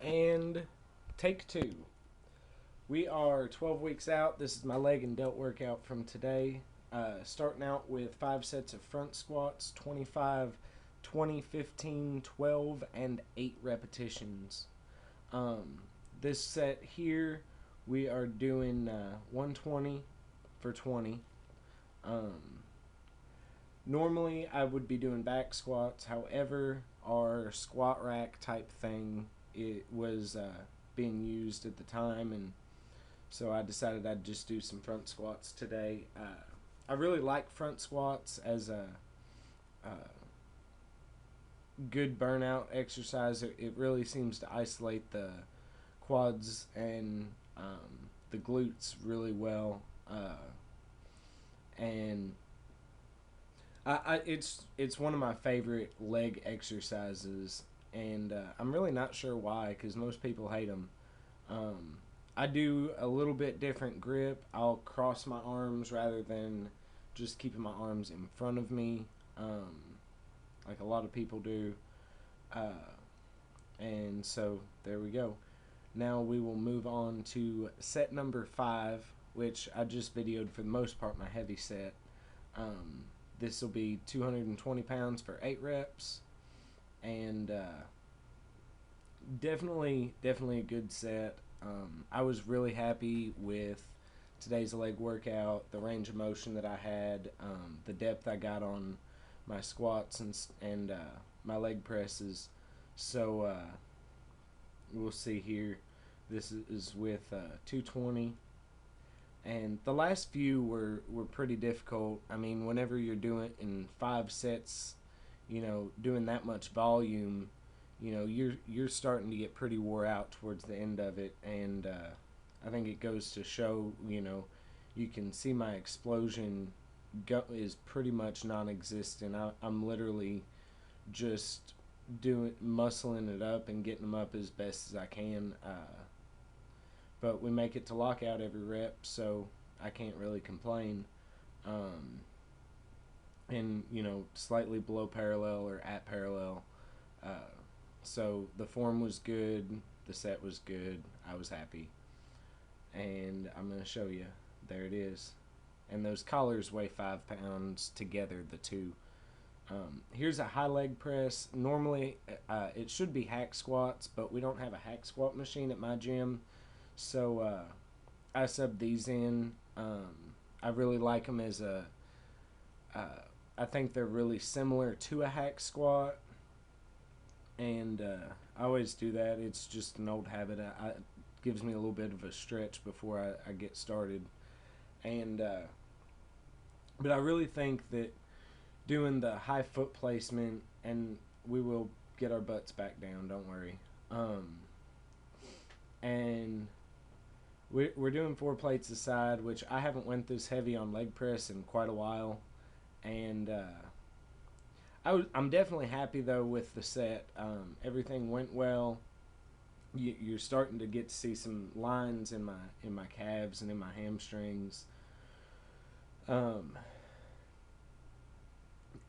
And take two. We are 12 weeks out. This is my leg and delt workout from today. Starting out with 5 sets of front squats, 25, 20, 15, 12, and 8 repetitions. This set here, we are doing 120 for 20. Normally, I would be doing back squats. However, our squat rack type thing, it was being used at the time, and so I decided I'd just do some front squats today. I really like front squats as a good burnout exercise. It really seems to isolate the quads and the glutes really well, and it's one of my favorite leg exercises, and I'm really not sure why, because most people hate them. I do a little bit different grip. I'll cross my arms rather than just keeping my arms in front of me, like a lot of people do. And so there we go. Now we will move on to set number 5, which I just videoed for the most part my heavy set. This will be 220 pounds for 8 reps, and definitely a good set. I was really happy with today's leg workout, the range of motion that I had, the depth I got on my squats and my leg presses. So we'll see here. This is with 220. And the last few were pretty difficult. I mean, whenever you're doing in 5 sets, doing that much volume, you're starting to get pretty wore out towards the end of it, and I think it goes to show, you can see my explosion is pretty much non-existent. I'm literally just muscling it up and getting them up as best as I can. But we make it to lockout every rep, so I can't really complain. And slightly below parallel or at parallel. So the form was good, the set was good, I was happy. And I'm going to show you. There it is. And those collars weigh 5 pounds together, the two. Here's a high leg press. Normally, it should be hack squats, but we don't have a hack squat machine at my gym. So I subbed these in. I really like them as I think they're really similar to a hack squat. And I always do that. It's just an old habit. It gives me a little bit of a stretch before I get started. And but I really think that doing the high foot placement, and we will get our butts back down, don't worry. And we're doing 4 plates a side, which I haven't went this heavy on leg press in quite a while. And I'm definitely happy though with the set. Everything went well. You're starting to get to see some lines in my calves and in my hamstrings.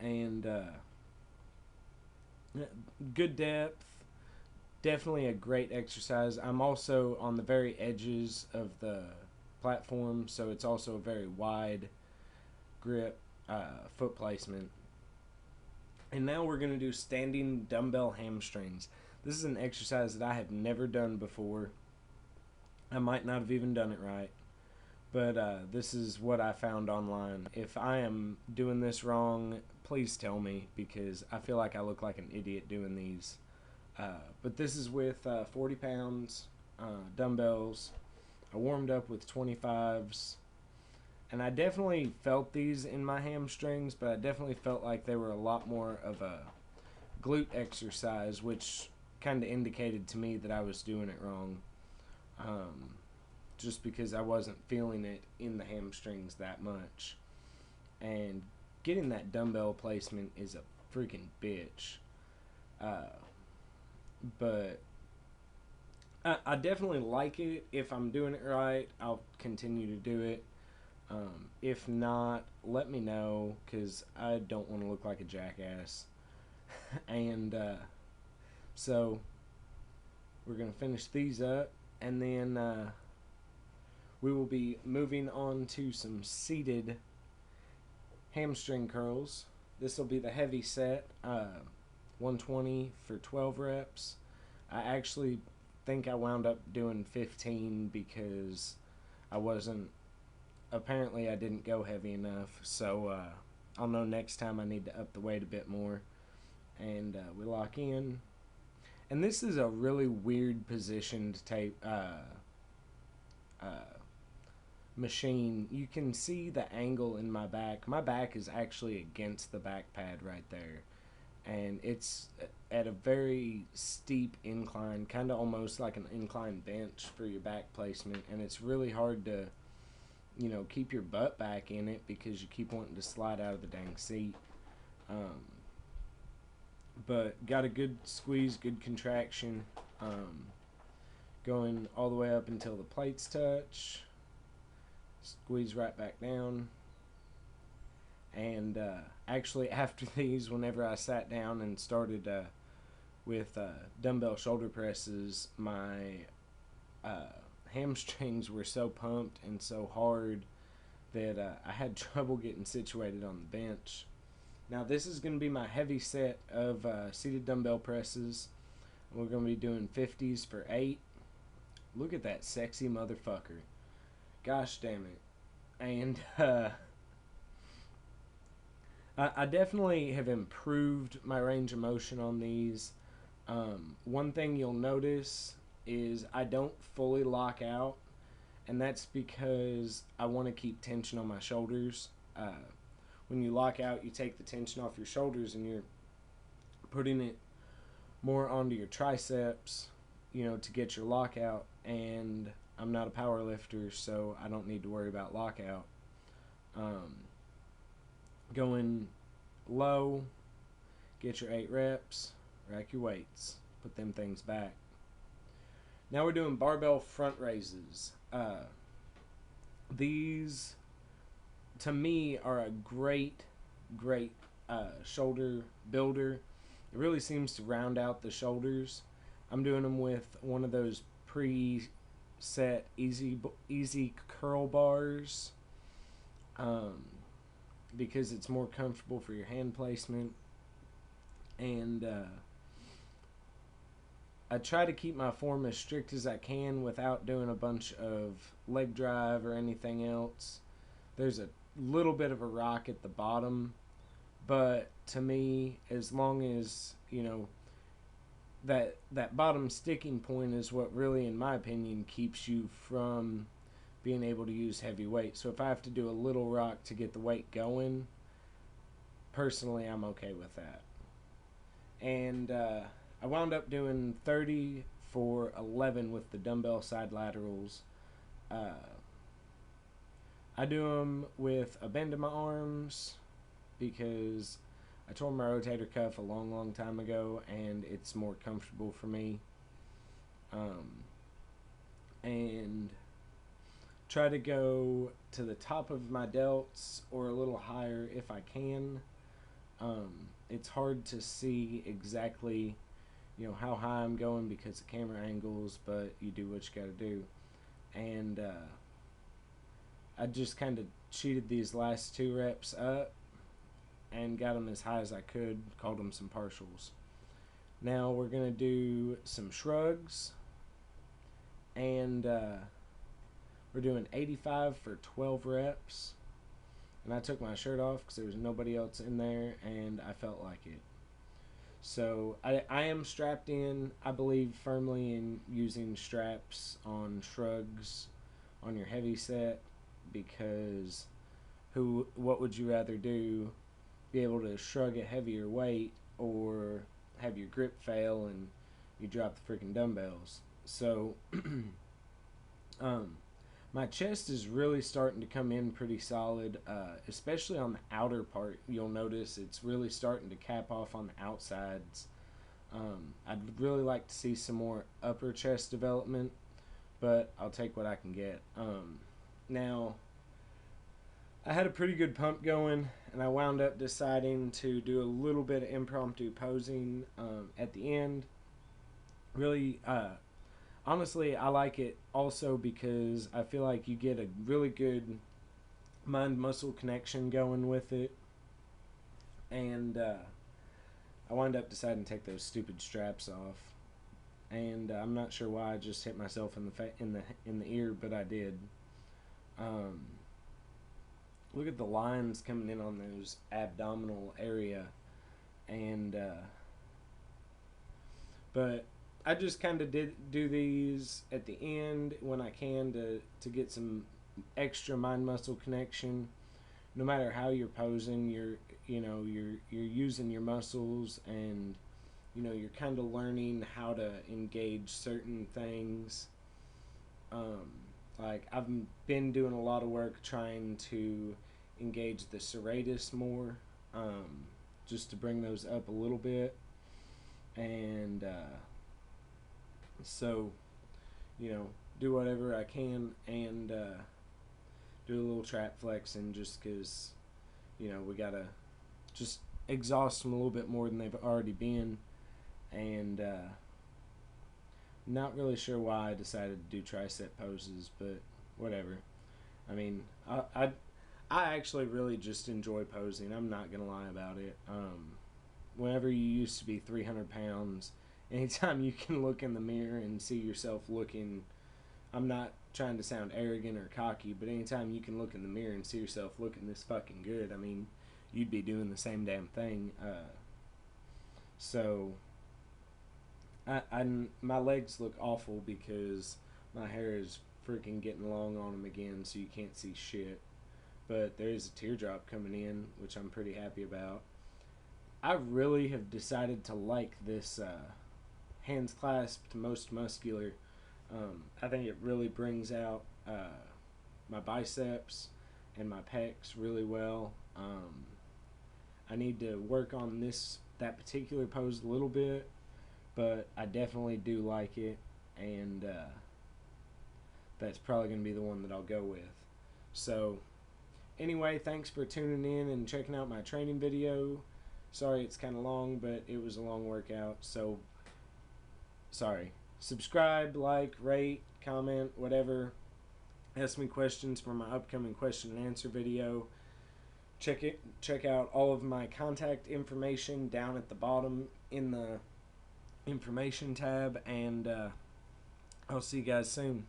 And good depth. Definitely a great exercise. I'm also on the very edges of the platform, so it's also a very wide grip foot placement. And now we're going to do standing dumbbell hamstrings. This is an exercise that I have never done before. I might not have even done it right, but this is what I found online. If I am doing this wrong, please tell me, because I feel like I look like an idiot doing these. But this is with 40 pounds dumbbells. I warmed up with 25s. And I definitely felt these in my hamstrings, but I definitely felt like they were a lot more of a glute exercise, which kind of indicated to me that I was doing it wrong. Just because I wasn't feeling it in the hamstrings that much. And getting that dumbbell placement is a freaking bitch. But I definitely like it. If I'm doing it right, I'll continue to do it. If not, let me know, because I don't want to look like a jackass. And so We're going to finish these up, and then we will be moving on to some seated hamstring curls. This will be the heavy set, 120 for 12 reps. I actually think I wound up doing 15 because apparently I didn't go heavy enough, so I'll know next time I need to up the weight a bit more. And we lock in. And this is a really weird position to take machine. You can see the angle in my back. My back is actually against the back pad right there. And it's at a very steep incline, kind of almost like an incline bench for your back placement. And it's really hard to, keep your butt back in it because you keep wanting to slide out of the dang seat. But got a good squeeze, good contraction, going all the way up until the plates touch. Squeeze right back down. And actually after these, whenever I sat down and started with dumbbell shoulder presses, my hamstrings were so pumped and so hard that I had trouble getting situated on the bench. Now this is going to be my heavy set of seated dumbbell presses. We're going to be doing 50s for 8. Look at that sexy motherfucker. Gosh damn it. And I definitely have improved my range of motion on these. One thing you'll notice is I don't fully lock out, and that's because I want to keep tension on my shoulders. When you lock out, you take the tension off your shoulders and you're putting it more onto your triceps, to get your lockout. And I'm not a power lifter, so I don't need to worry about lockout. Going low, get your 8 reps, rack your weights, put them things back. Now we're doing barbell front raises. These, to me, are a great shoulder builder. It really seems to round out the shoulders. I'm doing them with one of those pre-set easy curl bars, because it's more comfortable for your hand placement. And I try to keep my form as strict as I can without doing a bunch of leg drive or anything else. There's a little bit of a rock at the bottom, but to me, as long as that bottom sticking point is what really, in my opinion, keeps you from being able to use heavy weight. So if I have to do a little rock to get the weight going, personally I'm okay with that. And I wound up doing 30 for 11 with the dumbbell side laterals. I do them with a bend in my arms because I tore my rotator cuff a long time ago, and it's more comfortable for me. And try to go to the top of my delts or a little higher if I can. It's hard to see exactly, how high I'm going because of camera angles, but you do what you got to do. And I just kind of cheated these last 2 reps up and got them as high as I could, called them some partials. Now we're going to do some shrugs, and we're doing 85 for 12 reps. And I took my shirt off because there was nobody else in there, and I felt like it. So I am strapped in. I believe firmly in using straps on shrugs on your heavy set, because what would you rather do? Be able to shrug a heavier weight, or have your grip fail and you drop the freaking dumbbells? So my chest is really starting to come in pretty solid, especially on the outer part. You'll notice it's really starting to cap off on the outsides. I'd really like to see some more upper chest development, but I'll take what I can get. Now, I had a pretty good pump going, and I wound up deciding to do a little bit of impromptu posing at the end. Really honestly, I like it also because I feel like you get a really good mind-muscle connection going with it. And I wound up deciding to take those stupid straps off. And I'm not sure why I just hit myself in the ear, but I did. Um, Look at the lines coming in on those abdominal area, and but I just kind of did do these at the end when I can to get some extra mind muscle connection. No matter how you're posing, you're using your muscles, and you're kind of learning how to engage certain things. Um, like I've been doing a lot of work trying to engage the serratus more, just to bring those up a little bit, and so do whatever I can, and do a little trap flexing just because we gotta just exhaust them a little bit more than they've already been, and not really sure why I decided to do tricep poses, but whatever. I mean, I actually really just enjoy posing. I'm not gonna lie about it. Whenever you used to be 300 pounds, anytime you can look in the mirror and see yourself looking, I'm not trying to sound arrogant or cocky, but anytime you can look in the mirror and see yourself looking this fucking good, I mean, you'd be doing the same damn thing. So my legs look awful because my hair is freaking getting long on them again, so you can't see shit. But there is a teardrop coming in, which I'm pretty happy about. I really have decided to like this hands clasped most muscular. I think it really brings out my biceps and my pecs really well. I need to work on that particular pose a little bit, but I definitely do like it, and that's probably going to be the one that I'll go with. So anyway, thanks for tuning in and checking out my training video. Sorry it's kind of long, but it was a long workout, so sorry. Subscribe, like, rate, comment, whatever. Ask me questions for my upcoming question and answer video. Check out all of my contact information down at the bottom in the information tab, and I'll see you guys soon.